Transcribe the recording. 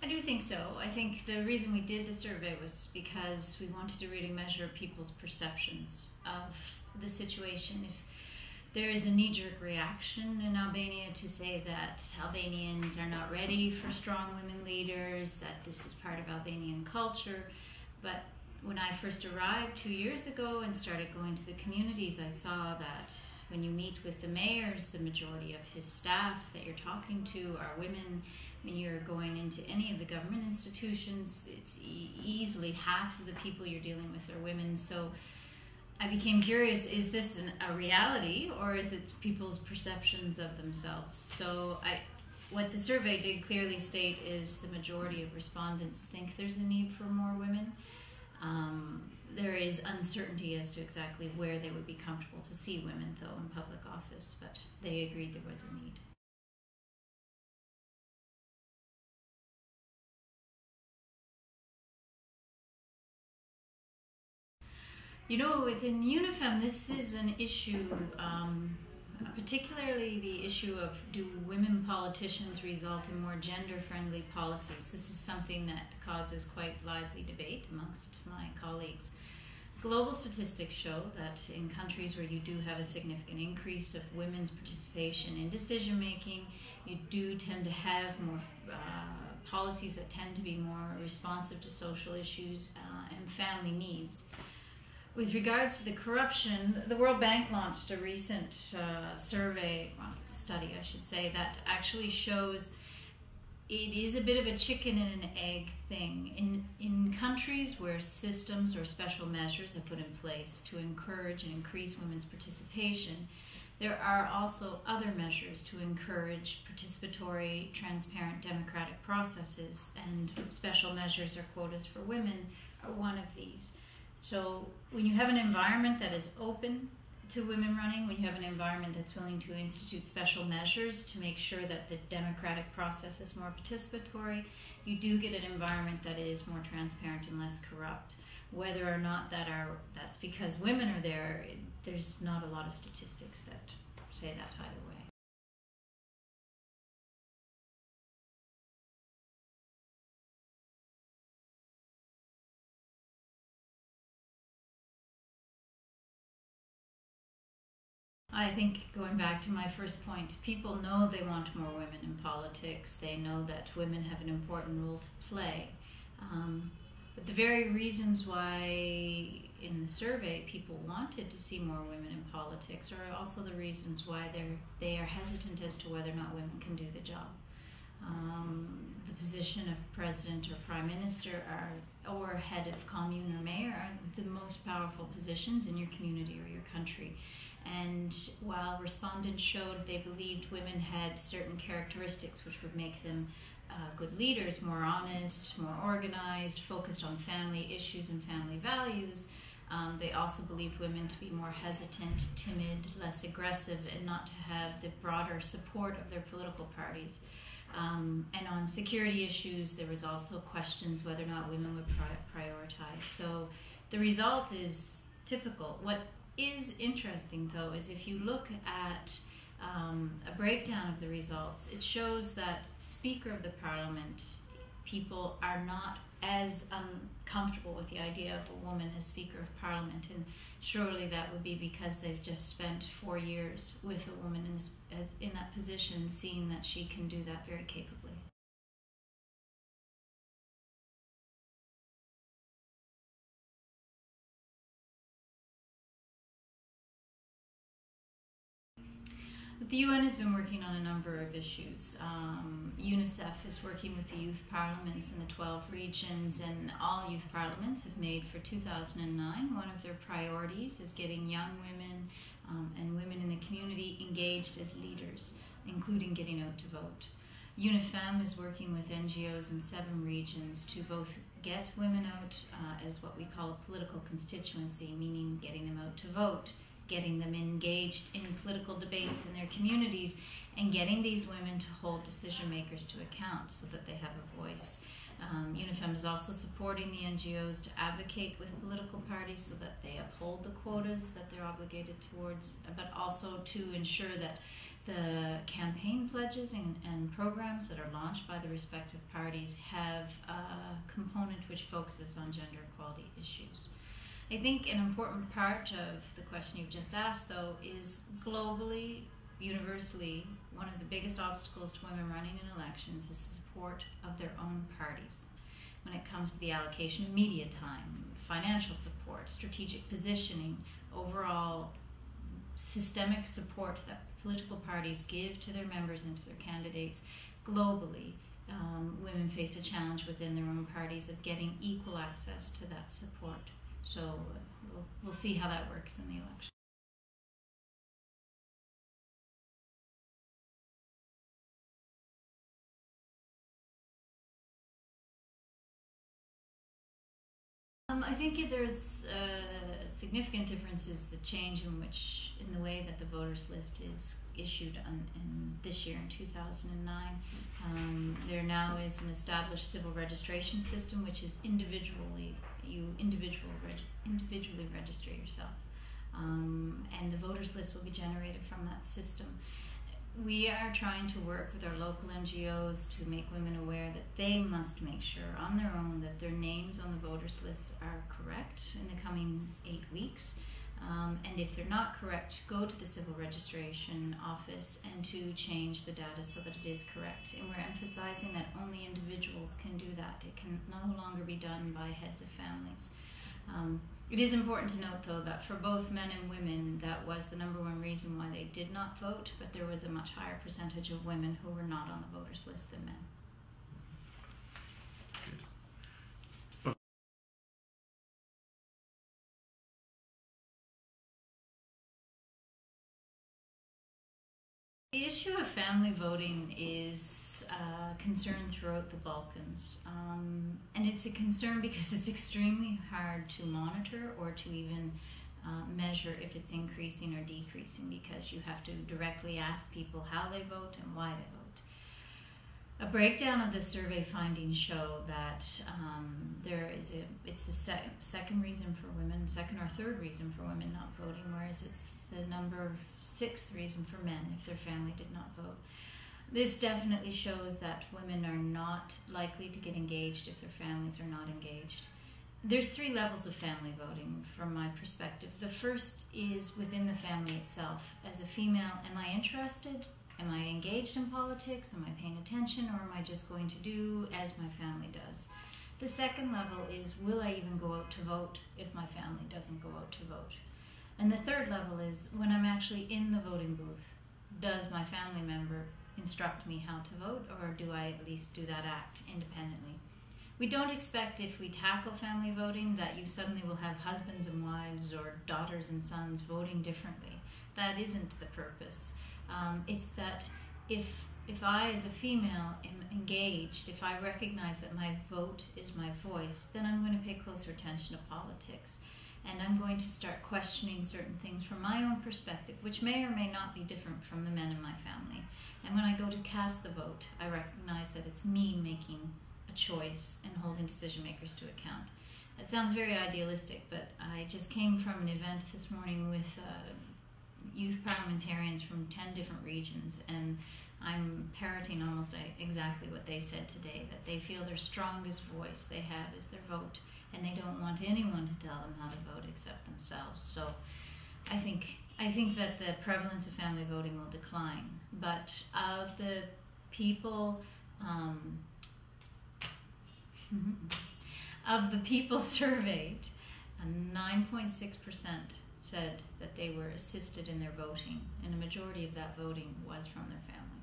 do think so. I think the reason we did the survey was because we wanted to really measure people's perceptions of the situation. If there is a knee-jerk reaction in Albania to say that Albanians are not ready for strong women leaders, that this is part of Albanian culture. But when I first arrived 2 years ago and started going to the communities, I saw that when you meet with the mayors, the majority of his staff that you're talking to are women. When you're going into any of the government institutions, it's easily half of the people you're dealing with are women. So I became curious, is this a reality, or is it people's perceptions of themselves? So what the survey did clearly state is the majority of respondents think there's a need for more women. There is uncertainty as to exactly where they would be comfortable to see women, though, in public office, but they agreed there was a need. You know, within UNIFEM, this is an issue, particularly the issue of, do women politicians result in more gender-friendly policies? This is something that causes quite lively debate amongst my colleagues. Global statistics show that in countries where you do have a significant increase of women's participation in decision-making, you do tend to have more policies that tend to be more responsive to social issues and family needs. With regards to the corruption, the World Bank launched a recent study, I should say, that actually shows it is a bit of a chicken and an egg thing. In countries where systems or special measures are put in place to encourage and increase women's participation, there are also other measures to encourage participatory, transparent, democratic processes, and special measures or quotas for women are one of these. So when you have an environment that is open to women running, when you have an environment that's willing to institute special measures to make sure that the democratic process is more participatory, you do get an environment that is more transparent and less corrupt. Whether or not that's because women are there, there's not a lot of statistics that say that either way. I think, going back to my first point, people know they want more women in politics. They know that women have an important role to play. But the very reasons why in the survey people wanted to see more women in politics are also the reasons why they are hesitant as to whether or not women can do the job. The position of president or prime minister or head of commune or mayor are the most powerful positions in your community or your country. And while respondents showed they believed women had certain characteristics which would make them good leaders, more honest, more organized, focused on family issues and family values, they also believed women to be more hesitant, timid, less aggressive, and not to have the broader support of their political parties. And on security issues, there was also questions whether or not women would prioritize. So the result is typical. What is interesting, though, is if you look at a breakdown of the results, it shows that Speaker of the Parliament, people are not as uncomfortable with the idea of a woman as Speaker of Parliament, and surely that would be because they've just spent 4 years with a woman in that position, seeing that she can do that very capably. The UN has been working on a number of issues. UNICEF is working with the youth parliaments in the 12 regions, and all youth parliaments have made for 2009 one of their priorities is getting young women and women in the community engaged as leaders, including getting out to vote. UNIFEM is working with NGOs in 7 regions to both get women out as what we call a political constituency, meaning getting them out to vote, getting them engaged in political debates in their communities, and getting these women to hold decision makers to account so that they have a voice. UNIFEM is also supporting the NGOs to advocate with political parties so that they uphold the quotas that they're obligated towards, but also to ensure that the campaign pledges and programs that are launched by the respective parties have a component which focuses on gender equality issues. I think an important part of the question you've just asked, though, is globally, universally, one of the biggest obstacles to women running in elections is the support of their own parties. When it comes to the allocation of media time, financial support, strategic positioning, overall systemic support that political parties give to their members and to their candidates globally, women face a challenge within their own parties of getting equal access to that support. So we'll see how that works in the election. I think there's a significant difference is the change in the way that the voters list is issued in this year in 2009. There now is an established civil registration system, which is individually register yourself, and the voters list will be generated from that system. We are trying to work with our local NGOs to make women aware that they must make sure on their own that their names on the voters list are correct in the coming 8 weeks. And if they're not correct, go to the civil registration office and to change the data so that it is correct. And we're emphasizing that only individuals can do that. It can no longer be done by heads of families. It is important to note, though, that for both men and women, that was the #1 reason why they did not vote, but there was a much higher percentage of women who were not on the voters list than men. Good. The issue of family voting is a concern throughout the Balkans, and it's a concern because it's extremely hard to monitor or to even measure if it's increasing or decreasing, because you have to directly ask people how they vote and why they vote. A breakdown of the survey findings show that it's the second reason for women, second or third reason for women not voting, whereas it's the sixth reason for men if their family did not vote. This definitely shows that women are not likely to get engaged if their families are not engaged. There's 3 levels of family voting from my perspective. The first is within the family itself. As a female, am I interested? Am I engaged in politics? Am I paying attention, or am I just going to do as my family does? The second level is, will I even go out to vote if my family doesn't go out to vote? And the third level is, when I'm actually in the voting booth, does my family member instruct me how to vote, or do I at least do that act independently? We don't expect, if we tackle family voting, that you suddenly will have husbands and wives or daughters and sons voting differently. That isn't the purpose. It's that if I, as a female, am engaged, if I recognize that my vote is my voice, then I'm going to pay closer attention to politics. And I'm going to start questioning certain things from my own perspective, which may or may not be different from the men in my family. And when I go to cast the vote, I recognize that it's me making a choice and holding decision makers to account. That sounds very idealistic, but I just came from an event this morning with youth parliamentarians from 10 different regions, and I'm parroting almost exactly what they said today, that they feel their strongest voice they have is their vote, and they don't want anyone to tell them how to vote except themselves. So I think that the prevalence of family voting will decline, but of the people surveyed, 9.6% said that they were assisted in their voting, and a majority of that voting was from their family.